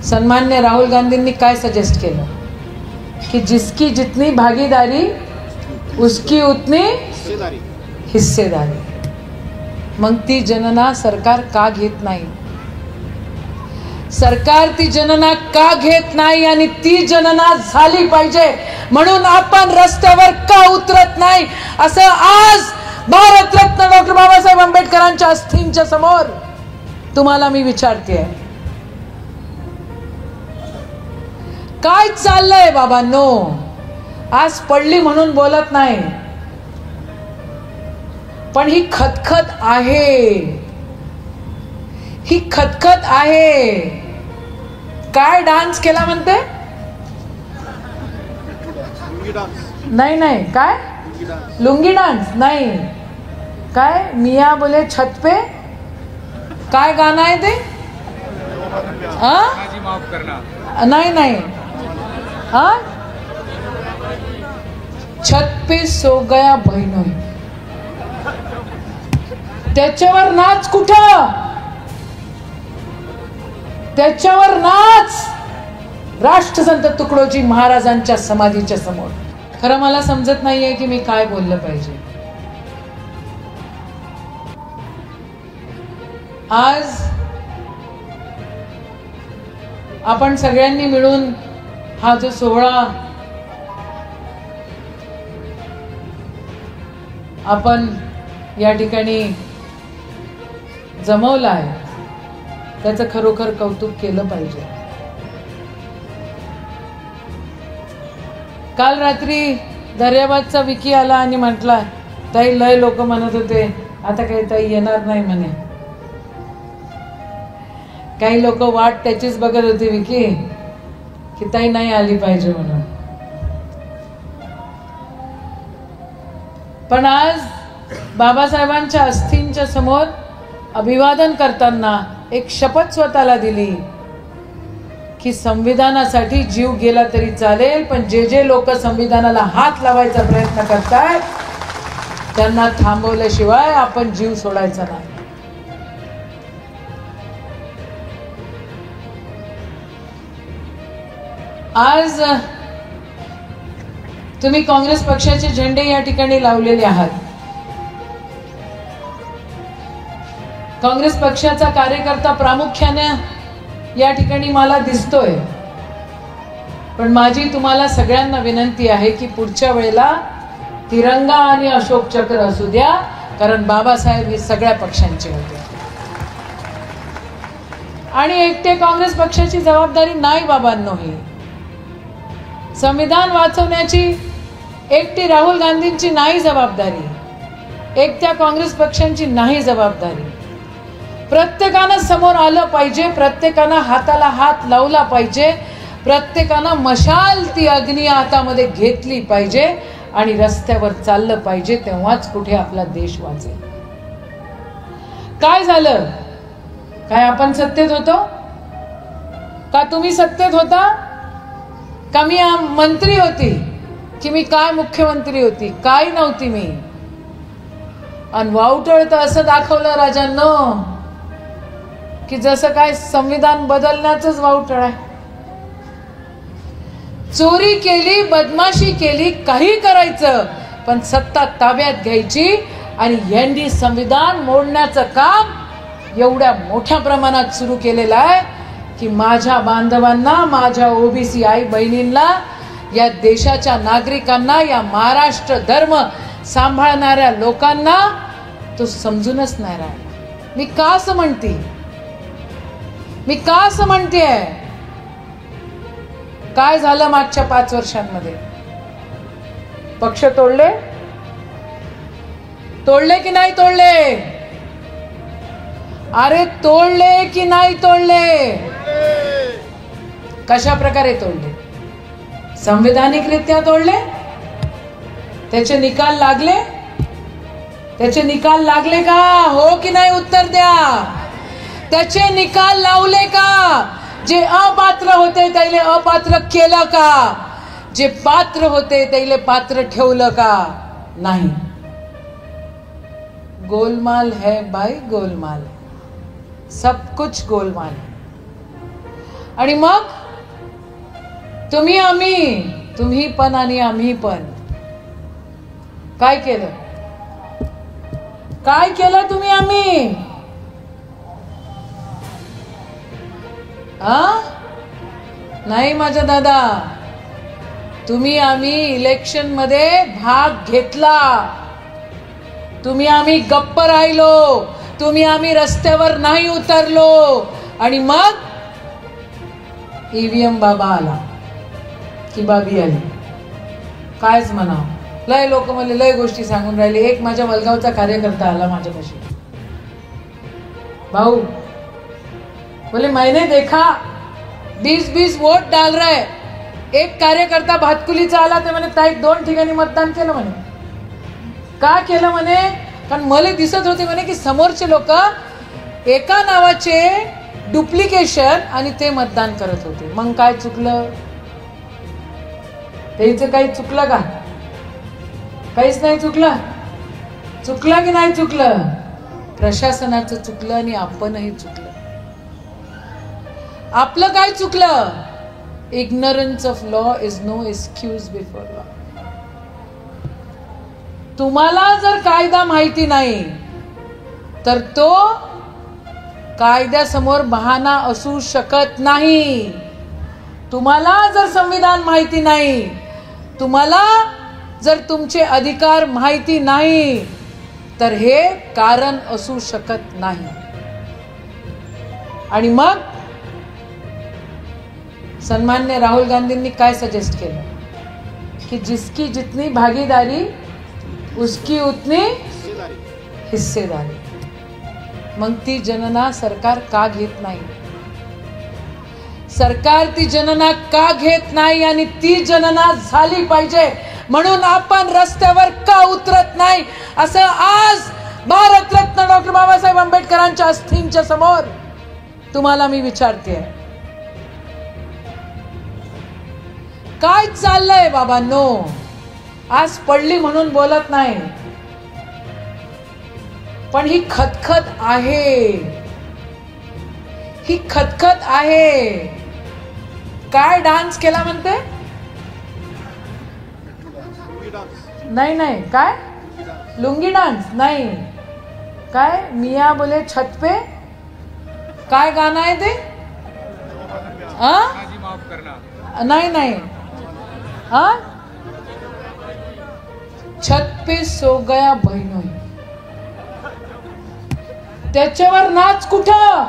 सन्मान्य राहुल गांधींनी काय सजेस्ट केलं की जिसकी जितनी भागीदारी उसकी उतनी हिस्सेदारी. मग ती जनना सरकार का घेत नाही? सरकार ती जनना का घेत नाही आणि ती जनना झाली पाहिजे म्हणून आपण रस्त्यावर का उतरत नाही असं आज भारतरत्न डॉक्टर बाबासाहेब आंबेडकरांच्या अस्थींच्या समोर तुम्हाला मी विचारते. काय चाललंय बाबांनो? आज पडली म्हणून बोलत नाही, पण ही खतखत आहे, ही खतखत आहे. काय डान्स केला म्हणते? नाही नाही, काय लुंगी डान्स नाही, काय मिया बोले छत पे, काय गाणं आहे ते? नाही नाही, हा छत पे सो गया बहिणोई, त्याच्यावर नाच. कुठं त्याच्यावर नाच? राष्ट्रसंत तुकडोजी महाराजांच्या समाधीच्या समोर. खरं मला समजत नाहीये की मी काय बोललं पाहिजे. आज आपण सगळ्यांनी मिळून हा जो सोहळा आपण या ठिकाणी जमवला आहे त्याचं खरोखर कौतुक केलं पाहिजे. काल रात्री दर्याबादचा विकी आला आणि म्हटला, ताई लय लोक म्हणत होते आता काही ताई येणार नाही म्हणे. काही लोक वाट त्याचीच बघत होती विकी की ताई नाही आली पाहिजे म्हणून. पण आज बाबासाहेबांच्या अस्थींच्या समोर अभिवादन करताना एक शपथ स्वतःला दिली की संविधानासाठी जीव गेला तरी चालेल, पण जे जे लोक संविधानाला हात लावायचा प्रयत्न करतायत त्यांना थांबवल्याशिवाय आपण जीव सोडायचा नाही. आज तुम्ही काँग्रेस पक्षाचे झेंडे या ठिकाणी लावलेले आहात. काँग्रेस पक्षाचा कार्यकर्ता प्रामुख्याने या ठिकाणी मला दिसतोय, पण माझी तुम्हाला सगळ्यांना विनंती आहे की पुढच्या वेळेला तिरंगा आणि अशोक चक्र असू द्या, कारण बाबासाहेब हे सगळ्या पक्षांचे होते आणि एकटे काँग्रेस पक्षाची जबाबदारी नाही बाबांनो. ही संविधान वाचवण्याची एकटी राहुल गांधींची नाही जबाबदारी, एकट्या काँग्रेस पक्षांची नाही जबाबदारी. प्रत्येकानं समोर आलं पाहिजे, प्रत्येकानं हाताला हात लावला पाहिजे, प्रत्येकानं मशाल ती अग्नी हातामध्ये घेतली पाहिजे आणि रस्त्यावर चाललं पाहिजे, तेव्हाच कुठे आपला देश वाचेल. काय झालं? काय आपण सत्तेत होतो का? तुम्ही सत्तेत होता का? मी मंत्री होती की मी काय मुख्यमंत्री होती? काय नव्हती मी. आणि वावटळ तर असं दाखवलं राजांनो की जसं काय संविधान बदलण्याचंच वावटळ आहे. चोरी केली, बदमाशी केली, काही करायचं, पण सत्ता ताब्यात घ्यायची आणि यांनी संविधान मोडण्याचं काम एवढ्या मोठ्या प्रमाणात सुरू केलेलं आहे की माझ्या बांधवांना, माझ्या ओबीसी आई बहिणींना, या देशाच्या नागरिकांना, या महाराष्ट्र धर्म सांभाळणाऱ्या लोकांना तो समजूनच नाही राहिला. मी का असं म्हणते? मी का असं म्हणतेय? काय झालं मागच्या 5 वर्षांमध्ये? पक्ष तोडले? तोडले की नाही तोडले? अरे तोडले की नाही तोडले? कशा प्रकारे तोडले? संवैधानिकरित्या तोडले? त्याचे निकाल लागले? त्याचे निकाल लागले का? हो की नाही? उत्तर द्या. त्याचे निकाल लावले का? जे अपात्र होते त्याले अपात्र केलं का? जे पात्र होते त्याले पात्र ठेवलं का? नाही. गोलमाल है भाई, गोलमाल है, सब कुछ गोलमाल है. आणि मग तुम्ही आम्ही, तुम्ही पण आणि आम्ही पण काय केलं? काय केलं तुम्ही आम्ही? नाही माझा दादा, तुम्ही आम्ही इलेक्शन मध्ये भाग घेतला, तुम्ही आम्ही गप्प राहिलो, तुम्ही आम्ही रस्त्यावर नाही उतरलो आणि मग ईव्हीएम बाबा आला की बाबी आली. कायच म्हणावं, लय लोक मला लय गोष्टी सांगून राहिले. एक माझ्या वलगावचा कार्यकर्ता आला माझ्यापाशी, भाऊ बोले मैंने देखा 20-20 वोट डाल रहे. एक कार्यकर्ता भातकुलीचा आला, ते म्हणे ताई 2 ठिकाणी मतदान केलं म्हणे. का केलं म्हणे? कारण मला दिसत होते म्हणे की समोरचे लोक एका नावाचे डुप्लिकेशन आणि ते मतदान करत होते. मग काय चुकलं? त्याचं काही चुकलं का? काहीच नाही चुकलं. चुकलं की नाही चुकलं? प्रशासनाचं चुकलं आणि आपणही चुकलं. आपलं काय चुकलं? Ignorance of law is no excuse before law. तुम्हाला जर कायदा माहिती नाही तर तो कायद्यासमोर बहाणा असू शकत नाही. तुम्हाला जर संविधान माहिती नाही, तुम्हाला जर तुमचे अधिकार माहिती नाही, तर हे कारण असू शकत नाही. आणि मग सन्मान्य राहुल गांधींनी काय सजेस्ट केलं की जिसकी जितनी भागीदारी उसकी उतनी हिस्सेदारी. मग ती जनना सरकार का घेत नाही? सरकार ती जनना का घेत नाही आणि ती जनना झाली पाहिजे म्हणून आपण रस्त्यावर का उतरत नाही, असं आज भारतरत्न डॉक्टर बाबासाहेब आंबेडकरांच्या अस्थींच्या समोर तुम्हाला मी विचारते. काय चाललंय बाबांनो? आज पडली म्हणून बोलत नाही, पण ही खतखत आहे, ही खतखत आहे. काय डान्स केला म्हणते? नाही नाही, काय लुंगी डान्स नाही, काय मिया बोले छत पे, काय गाणं आहे ते? नाही नाही, छत पे सो गया बहिणोई. त्याच्यावर नाच कुठं?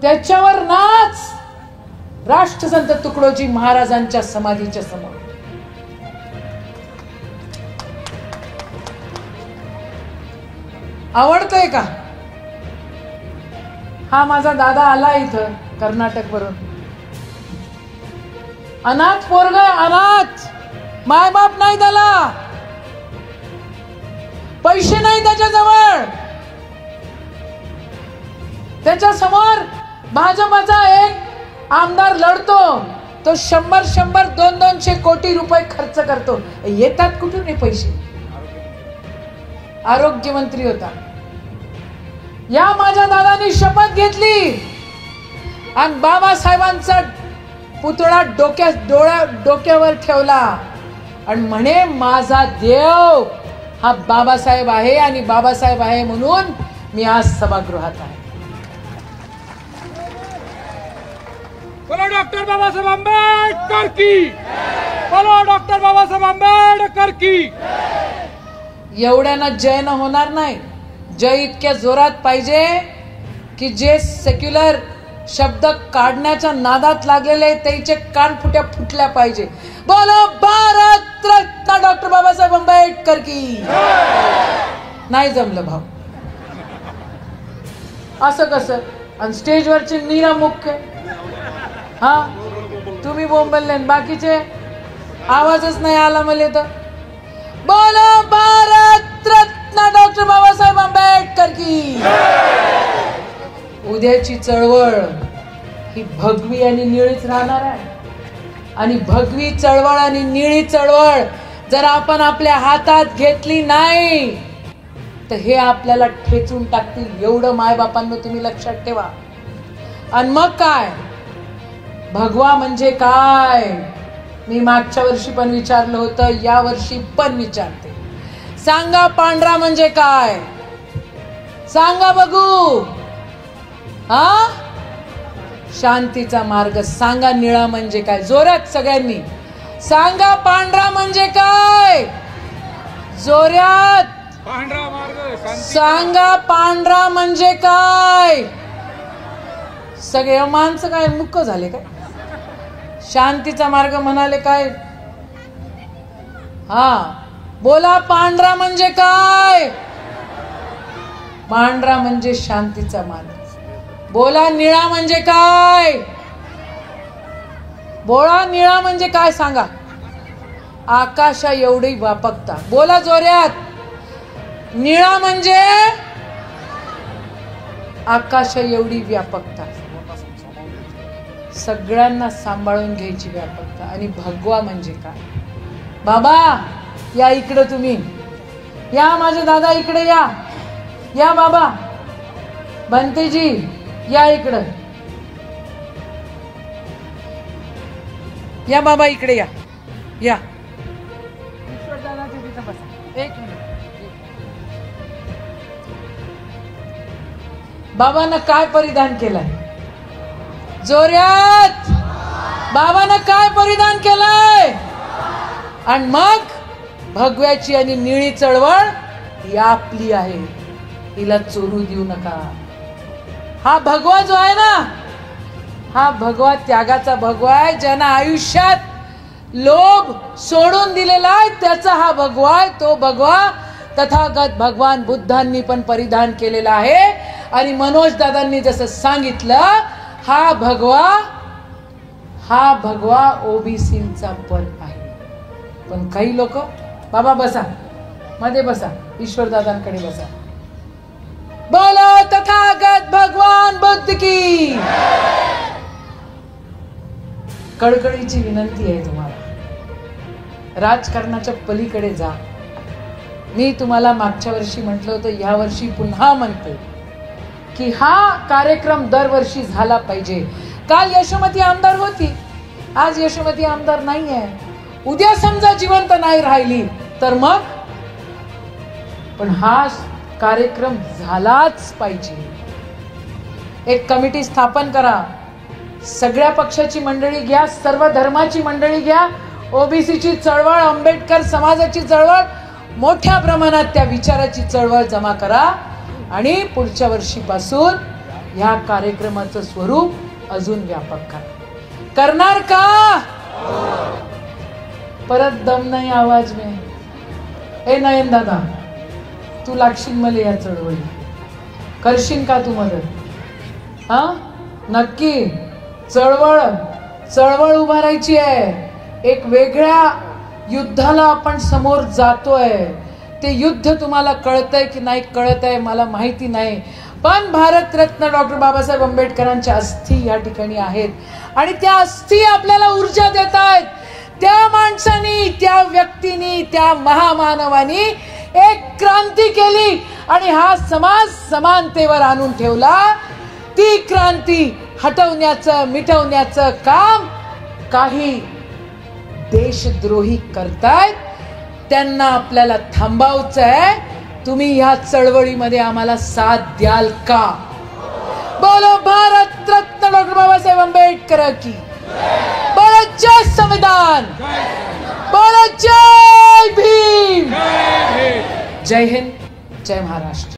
त्याच्यावर नाच राष्ट्रसंत तुकडोजी महाराजांच्या समाधीच्या समोर. आवडतंय का? हा माझा दादा आला इथं कर्नाटक वरून, अनाथ पोरग, अनाथ, माय बाप नाही त्याला, पैसे नाही त्याच्याजवळ. त्याच्या समोर भाजपचा एक आमदार लढतो, तो 100-100, 200-200 कोटी रुपये खर्च करतो. येतात कुठून हे पैसे? आरोग्य मंत्री होता. या माझ्या दादानी शपथ घेतली आणि बाबासाहेबांचा पुतळा डोक्यावर ठेवला आणि म्हणे माझा देव हा बाबासाहेब आहे आणि बाबासाहेब आहे म्हणून मी आज सभागृहात आहे. बोलो डॉक्टर बाबासाहेब आंबेडकर की, बोलो डॉक्टर बाबासाहेब आंबेडकर की. एवढ्यानं जय न होणार नाही. जय इतक्या जोरात पाहिजे की जे सेक्युलर शब्द काढण्याच्या नादात लागलेले त्याचे कान फुटल्या पाहिजे. बोलो भारत रत्न डॉक्टर बाबासाहेब आंबेडकर की. नाही जमलं भाऊ, असं कसं? आणि स्टेजवरचे नीरा मुख्य, हा तुम्ही बोंबलले, बाकीचे आवाजच नाही आला मला तर. बोलो भारत रत्न डॉक्टर बाबासाहेब आंबेडकर की. उद्याची चळवळ ही भगवी आणि निळीच राहणार आहे. आणि भगवी चळवळ आणि निळी चळवळ जर आपण आपल्या हातात घेतली नाही तर हे आपल्याला ठेचून टाकतील. एवढं मायबापांना तुम्ही लक्षात ठेवा. आणि मग काय, भगवा म्हणजे काय? मी मागच्या वर्षी पण विचारलं होतं, या वर्षी पण विचारते. सांगा पांढरा म्हणजे काय? सांगा बघू. हा, शांतीचा मार्ग. सांगा निळा म्हणजे काय? जोरात सगळ्यांनी सांगा. पांढरा म्हणजे काय? जोरात पांढरा मार्ग. सांगा पांढरा म्हणजे काय? सगळे माणसं काय मुक्क झाले काय? शांतीचा मार्ग म्हणाले काय? हा, बोला. पांढरा म्हणजे काय? पांढरा म्हणजे शांतीचा मार्ग. बोला. निळा म्हणजे काय? बोला. निळा म्हणजे काय? सांगा. आकाशा एवढी व्यापकता. बोला जोरात. निळा म्हणजे आकाशा एवढी व्यापकता, सगळ्यांना सांभाळून घ्यायची व्यापकता. आणि भगवा म्हणजे काय? बाबा या इकडे, तुम्ही या. माझे दादा इकडे या. या बाबा. बंतेजी या इकडं. या बाबा इकडे या. या एक मिनिट. बाबांना काय परिधान केलंय? जोरात. बाबांना काय परिधान केलंय? आणि मग भगव्याची आणि निळी चळवळ ही आपली आहे, हिला चोरू देऊ नका. हा भगवा जो आहे ना, हा भगवा त्यागाचा भगवा आहे. ज्यांना आयुष्यात लोभ सोडून दिलेला आहे त्याचा हा भगवा आहे. तो भगवा तथागत भगवान बुद्धांनी पण परिधान केलेला आहे. आणि मनोज दादांनी जसं सांगितलं, हा भगवा ओबीसींचा पण आहे. पण काही लोक, बाबा बसा, मध्ये बसा, ईश्वर दादांकडे बसा. बोलो तथागत भगवान बुद्ध की. कडकडीची विनंती आहे तुम्हाला, राजकारणाच्या पलीकडे जा. मी तुम्हाला मागच्या वर्षी म्हटलं होतं, या वर्षी पुन्हा म्हणते की हा कार्यक्रम दरवर्षी झाला पाहिजे. काल यशोमती आमदार होती, आज यशोमती आमदार नाही आहे. उद्या समजा जिवंत नाही राहिली तर मग, पण हा कार्यक्रम झालाच पाहिजे. एक कमिटी स्थापन करा, सगळ्या पक्षाची मंडळी घ्या, सर्व धर्माची मंडळी घ्या, ओबीसीची चळवळ, आंबेडकर समाजाची चळवळ, मोठ्या प्रमाणात त्या विचाराची चळवळ जमा करा. आणि पुढच्या वर्षीपासून ह्या कार्यक्रमाचं स्वरूप अजून व्यापक करा. करणार का? परत दम नाही आवाज में. ए नयन दादा, तू लागशील मला या चळवळी, करशील का तू मदत? हा, नक्की. चळवळ उभारायची आहे. एक वेगळ्या युद्धाला आपण समोर जातोय. ते युद्ध तुम्हाला कळतंय की नाही कळत आहे मला माहिती नाही, पण भारतरत्न डॉक्टर बाबासाहेब आंबेडकरांच्या अस्थी या ठिकाणी आहेत. आणि त्या अस्थी आपल्याला ऊर्जा देत आहेत. त्या माणसानी, त्या व्यक्तीनी, त्या महामानवानी एक क्रांती केली आणि हा समाज समानतेवर आणून ठेवला. ती क्रांती हटवण्याचं, मिटवण्याचं काम काही देशद्रोही करतायत. त्यांना आपल्याला थांबावचं आहे. तुम्ही ह्या चळवळीमध्ये आम्हाला साथ द्याल का? बोलो भारत रत्न डॉक्टर बाबासाहेब आंबेडकर की. बोलो जय संविधान. बोलो जय भीम. जय हिंद, जय महाराष्ट्र.